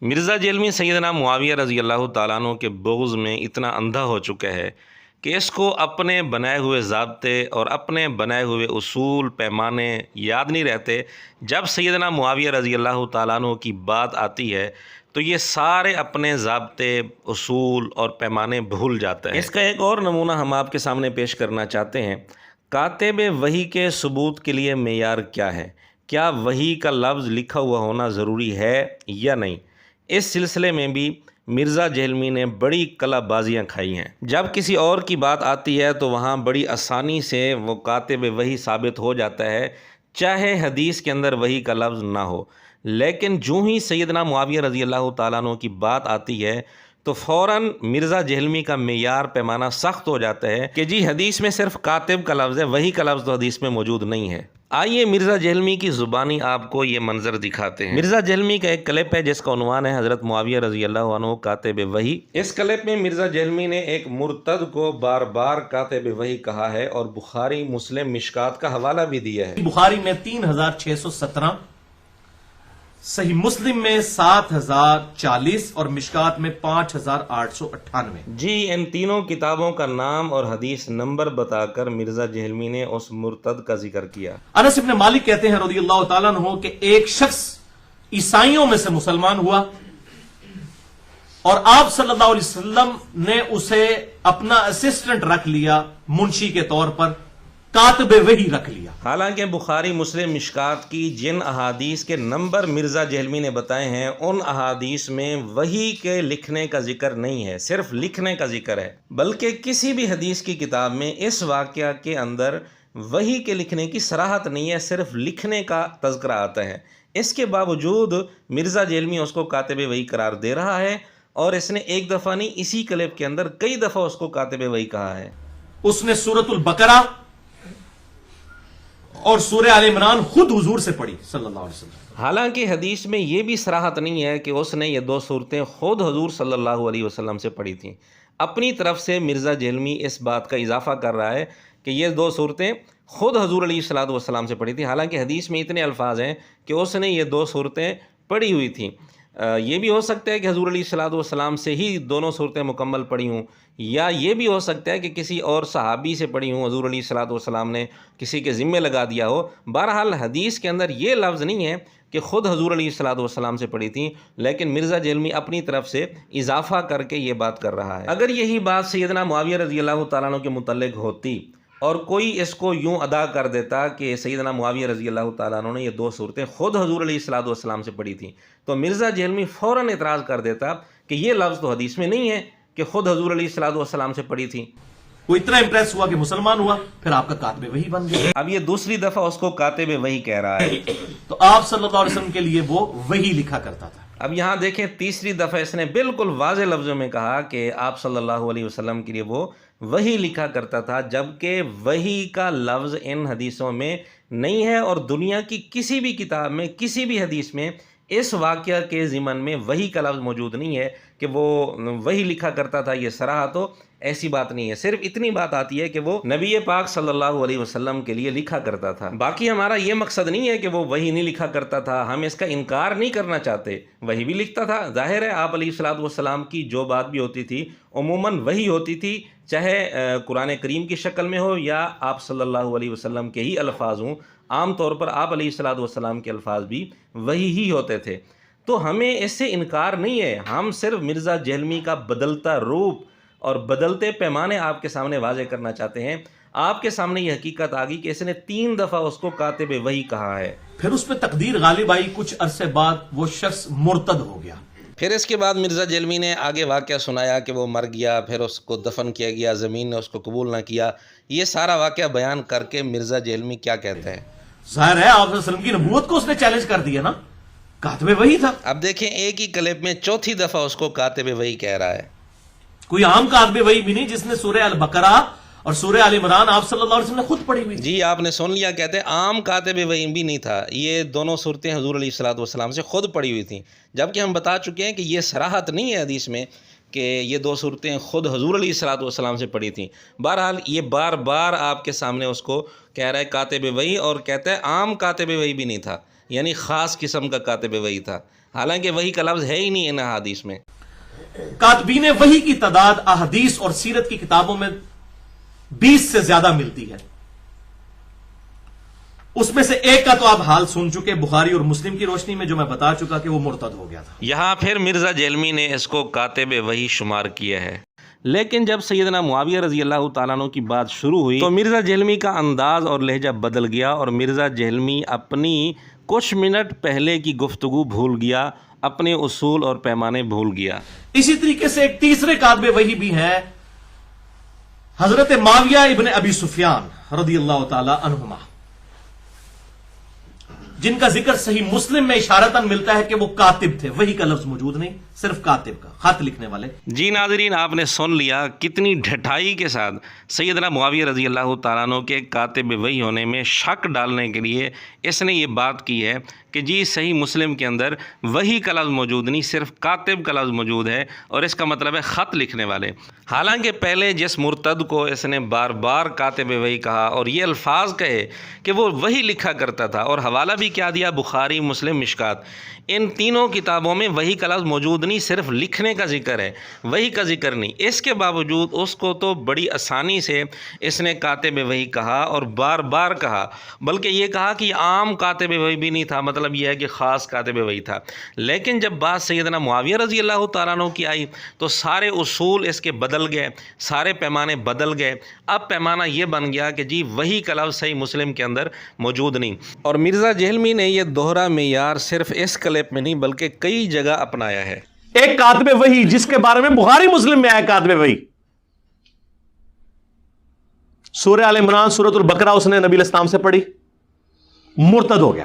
مرزا جیلمی سیدنا معاویہ رضی اللہ تعالیٰ عنہ کے بغض میں اتنا اندھا ہو چکا ہے کہ اس کو اپنے بنائے ہوئے ضابطے اور اپنے بنائے ہوئے اصول پیمانے یاد نہیں رہتے۔ جب سیدنا معاویہ رضی اللہ تعالیٰ عنہ کی بات آتی ہے تو یہ سارے اپنے ضابطے، اصول اور پیمانے بھول جاتا ہے۔ اس کا ایک اور نمونہ ہم آپ کے سامنے پیش کرنا چاہتے ہیں۔ کاتب وحی کے ثبوت کے لیے معیار کیا ہے؟ کیا وحی کا لفظ لکھا ہوا ہونا ضروری ہے یا نہیں؟ اس سلسلے میں بھی مرزا جیلمی نے بڑی کلا بازیاں کھائی ہیں۔ جب کسی اور کی بات آتی ہے تو وہاں بڑی آسانی سے وہ کاتب وحی ثابت ہو جاتا ہے، چاہے حدیث کے اندر وحی کا لفظ نہ ہو۔ لیکن جو ہی سیدنا معاویہ رضی اللہ تعالیٰ عنہ کی بات آتی ہے تو فوراً مرزا جیلمی کا معیار پیمانہ سخت ہو جاتا ہے کہ جی حدیث میں صرف کاتب کا لفظ ہے، وحی کا لفظ تو حدیث میں موجود نہیں ہے۔ آئیے مرزا جیلمی کی زبانی آپ کو یہ منظر دکھاتے ہیں۔ مرزا جیلمی کا ایک کلپ ہے جس کا عنوان ہے حضرت معاویہ رضی اللہ عنہ کاتب وحی۔ اس کلپ میں مرزا جیلمی نے ایک مرتد کو بار بار کاتب وحی کہا ہے اور بخاری، مسلم، مشکات کا حوالہ بھی دیا ہے۔ بخاری میں 3617، صحیح مسلم میں 7040 اور مشکات میں 5898۔ جی ان تینوں کتابوں کا نام اور حدیث نمبر بتا کر مرزا جیلمی نے اس مرتد کا ذکر کیا۔ انس بن مالک کہتے ہیں رضی اللہ تعالیٰ عنہ کہ ایک شخص عیسائیوں میں سے مسلمان ہوا اور آپ صلی اللہ علیہ وسلم نے اسے اپنا اسسٹنٹ رکھ لیا، منشی کے طور پر کاتب وحی رکھ لیا۔ حالانکہ بخاری، مسلم، مشکات کی جن احادیث کے نمبر مرزا جیلمی نے بتائے ہیں ان احادیث میں وحی کے لکھنے کا ذکر نہیں ہے، صرف لکھنے کا ذکر ہے، بلکہ کسی بھی حدیث کی کتاب میں اس واقعہ کے اندر وحی کے لکھنے کی صراحت نہیں ہے، صرف لکھنے کا تذکرہ آتا ہے۔ اس کے باوجود مرزا جیلمی اس کو کاتب وحی قرار دے رہا ہے اور اس نے ایک دفعہ نہیں، اسی کلپ کے اندر کئی دفعہ اس کو کاتب وحی کہا ہے۔ اس نے سورۃ البقرہ اور سورہ آل عمران خود حضور سے پڑھی صلی اللہ علیہ وسلم۔ حالانکہ حدیث میں یہ بھی صراحت نہیں ہے کہ اس نے یہ دو صورتیں خود حضور صلی اللہ علیہ وسلم سے پڑھی تھیں۔ اپنی طرف سے مرزا جیلمی اس بات کا اضافہ کر رہا ہے کہ یہ دو صورتیں خود حضور علیہ السلام سے پڑھی تھیں، حالانکہ حدیث میں اتنے الفاظ ہیں کہ اس نے یہ دو صورتیں پڑھی ہوئی تھیں۔ یہ بھی ہو سکتا ہے کہ حضور علیہ السلام سے ہی دونوں صورتیں مکمل پڑھی ہوں، یا یہ بھی ہو سکتا ہے کہ کسی اور صحابی سے پڑھی ہوں، حضور علیہ السلام نے کسی کے ذمے لگا دیا ہو۔ بہرحال حدیث کے اندر یہ لفظ نہیں ہے کہ خود حضور علیہ السلام سے پڑھی تھیں، لیکن مرزا جیلمی اپنی طرف سے اضافہ کر کے یہ بات کر رہا ہے۔ اگر یہی بات سیدنا معاویہ رضی اللہ تعالیٰ عنہ کے متعلق ہوتی اور کوئی اس کو یوں ادا کر دیتا کہ سیدنا معاویہ رضی اللہ تعالیٰ عنہ نے یہ دو صورتیں خود حضور علیہ السلام سے پڑھی تھیں، تو مرزا جیلمی فوراً اعتراض کر دیتا کہ یہ لفظ تو حدیث میں نہیں ہے کہ خود حضور علیہ السلام سے پڑھی تھی۔ وہ اتنا امپریس ہوا کہ مسلمان ہوا، پھر آپ کا کاتب وحی بن گیا۔ اب یہ دوسری دفعہ اس کو کاتب وحی کہہ رہا ہے، تو آپ صلی اللہ علیہ وسلم کے لیے وہ وحی لکھا کرتا تھا۔ اب یہاں دیکھیں تیسری دفعہ اس نے بالکل واضح لفظوں میں کہا کہ آپ صلی اللہ علیہ وسلم کے لیے وہ وحی لکھا کرتا تھا، جبکہ وحی کا لفظ ان حدیثوں میں نہیں ہے اور دنیا کی کسی بھی کتاب میں، کسی بھی حدیث میں اس واقعہ کے ضمن میں وحی کا لفظ موجود نہیں ہے کہ وہ وحی لکھا کرتا تھا، یہ صراحت ہو، ایسی بات نہیں ہے۔ صرف اتنی بات آتی ہے کہ وہ نبی پاک صلی اللہ علیہ وسلم کے لیے لکھا کرتا تھا۔ باقی ہمارا یہ مقصد نہیں ہے کہ وہ وحی نہیں لکھا کرتا تھا، ہم اس کا انکار نہیں کرنا چاہتے، وحی بھی لکھتا تھا۔ ظاہر ہے آپ علیہ السلام کی جو بات بھی ہوتی تھی عموماً وحی ہوتی تھی، چاہے قرآن کریم کی شکل میں ہو یا آپ صلی اللہ علیہ وسلم کے ہی الفاظ ہوں۔ عام طور پر آپ علیہ السلام کے الفاظ بھی وحی ہی ہوتے تھے، تو ہمیں اس سے انکار نہیں ہے۔ ہم صرف مرزا جیلمی کا بدلتا روپ اور بدلتے پیمانے آپ کے سامنے واضح کرنا چاہتے ہیں۔ آپ کے سامنے یہ حقیقت آ گئی کہ اس نے 3 دفعہ اس کو کاتب وحی کہا ہے۔ پھر اس پہ تقدیر غالب آئی، کچھ عرصے بعد وہ شخص مرتد ہو گیا۔ پھر اس کے بعد مرزا جیلمی نے آگے واقعہ سنایا کہ وہ مر گیا، پھر اس کو دفن کیا گیا، زمین نے اس کو قبول نہ کیا۔ یہ سارا واقعہ بیان کر کے مرزا جیلمی کیا کہتا ہے؟ ظاہر ہے آپ صلی اللہ علیہ وسلم کی نبوت کو اس نے چیلنج کر دیا نا، کاتب وحی تھا۔ اب دیکھیں ایک ہی کلپ میں چوتھی دفعہ اس کو کاتب وحی کہہ رہا ہے۔ کوئی عام کاتب وحی بھی نہیں جس نے سورہ البقرہ اور سورہ آل عمران آپ صلی اللہ علیہ وسلم نے خود پڑھی ہوئی۔ جی آپ نے سن لیا، کہتے ہیں عام کاتب وحی بھی نہیں تھا، یہ دونوں صورتیں حضور علیہ السلام سے خود پڑھی ہوئی تھیں، جبکہ ہم بتا چکے ہیں کہ یہ صراحت نہیں ہے حدیث میں کہ یہ دو صورتیں خود حضور علیہ السلام سے پڑھی تھیں۔ بہرحال یہ بار بار آپ کے سامنے اس کو کہہ رہا ہے کاتب وحی، اور کہتا ہے عام کاتب وحی بھی نہیں تھا، یعنی خاص قسم کا کاتب وحی تھا، حالانکہ وحی کا لفظ ہے ہی نہیں ان احادیث میں۔ کاتبین وحی کی تعداد احادیث اور سیرت کی کتابوں میں 20 سے زیادہ ملتی ہے، اس میں سے ایک کا تو آپ حال سن چکے، بخاری اور مسلم کی روشنی میں، جو میں بتا چکا کہ وہ مرتد ہو گیا تھا۔ یہاں پھر مرزا جہلمی نے اس کو کاتب وحی شمار کیا ہے، لیکن جب سیدنا معاویہ رضی اللہ تعالیٰ عنہ کی بات شروع ہوئی تو مرزا جہلمی کا انداز اور لہجہ بدل گیا، اور مرزا جہلمی اپنی کچھ منٹ پہلے کی گفتگو بھول گیا، اپنے اصول اور پیمانے بھول گیا۔ اسی طریقے سے ایک تیسرے کاتب وحی بھی ہیں، حضرت معاویہ ابن ابی سفیان رضی اللہ تعالی عنہما، جن کا ذکر صحیح مسلم میں اشارتاً ملتا ہے کہ وہ کاتب تھے، وحی کا لفظ موجود نہیں، صرف کاتب کا، خط لکھنے والے۔ جی ناظرین، آپ نے سن لیا کتنی ڈھٹائی کے ساتھ سیدنا معاویہ رضی اللہ تعالیٰ عنہ کے کاتب وحی ہونے میں شک ڈالنے کے لیے اس نے یہ بات کی ہے کہ جی صحیح مسلم کے اندر وحی کا لفظ موجود نہیں، صرف کاتب کا لفظ موجود ہے، اور اس کا مطلب ہے خط لکھنے والے۔ حالانکہ پہلے جس مرتد کو اس نے بار بار کاتب وحی کہا اور یہ الفاظ کہے کہ وہ وحی لکھا کرتا تھا، اور حوالہ بھی کیا دیا، بخاری، مسلم، مشکات، ان تینوں کتابوں میں وحی کا لفظ موجود نہیں، صرف لکھنے کا ذکر ہے، وحی کا ذکر نہیں۔ اس کے باوجود اس کو تو بڑی آسانی سے اس نے کاتب وحی کہا، اور بار بار کہا، بلکہ یہ کہا کہ یہ عام کاتب وحی بھی نہیں تھا، مطلب یہ ہے کہ خاص کاتب وحی تھا۔ لیکن جب بات سیدنا معاویہ رضی اللہ تعالیٰ عنہ کی آئی تو سارے اصول اس کے بدل گئے، سارے پیمانے بدل گئے۔ اب پیمانہ یہ بن گیا کہ جی وحی کا لفظ صحیح مسلم کے اندر موجود نہیں، اور مرزا جہلمی نے یہ دوہرا معیار صرف اس کلپ میں نہیں بلکہ کئی جگہ اپنایا ہے۔ ایک کاتب وحی جس کے بارے میں بخاری مسلم میں آیا کاتب وحی، سورہ آل عمران، سورۃ البقرہ اس نے نبی علیہ السلام سے پڑھی، مرتد ہو گیا۔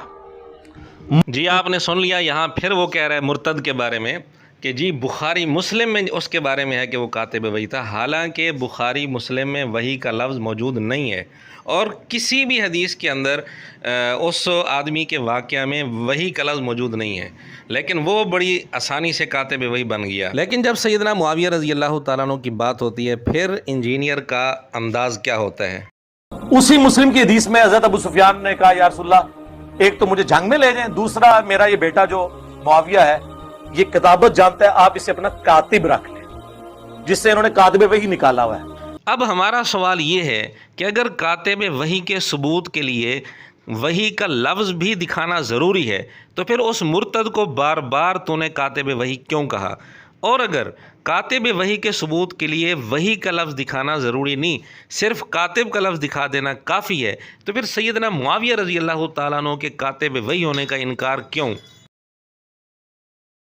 جی آپ نے سن لیا، یہاں پھر وہ کہہ رہا ہے مرتد کے بارے میں کہ جی بخاری مسلم میں اس کے بارے میں ہے کہ وہ کاتب وحی تھا، حالانکہ بخاری مسلم میں وحی کا لفظ موجود نہیں ہے، اور کسی بھی حدیث کے اندر اس آدمی کے واقعہ میں وحی کا لفظ موجود نہیں ہے، لیکن وہ بڑی آسانی سے کاتب وحی بن گیا۔ لیکن جب سیدنا معاویہ رضی اللہ تعالیٰ عنہ کی بات ہوتی ہے، پھر انجینئر کا انداز کیا ہوتا ہے۔ اسی مسلم کی حدیث میں حضرت ابو سفیان نے کہا یا رسول اللہ، ایک تو مجھے جنگ میں لے جائیں، دوسرا میرا یہ بیٹا جو معاویہ ہے یہ کتابت جانتا ہے، آپ اسے اپنا کاتب رکھ لیں، جس سے انہوں نے کاتب وحی نکالا ہوا ہے۔ اب ہمارا سوال یہ ہے کہ اگر کاتب وحی کے ثبوت کے لیے وحی کا لفظ بھی دکھانا ضروری ہے تو پھر اس مرتد کو بار بار تو نے کاتب وحی کیوں کہا؟ اور اگر کاتب وحی کے ثبوت کے لیے وحی کا لفظ دکھانا ضروری نہیں، صرف کاتب کا لفظ دکھا دینا کافی ہے، تو پھر سیدنا معاویہ رضی اللہ تعالیٰ عنہ کے کاتب وحی ہونے کا انکار کیوں؟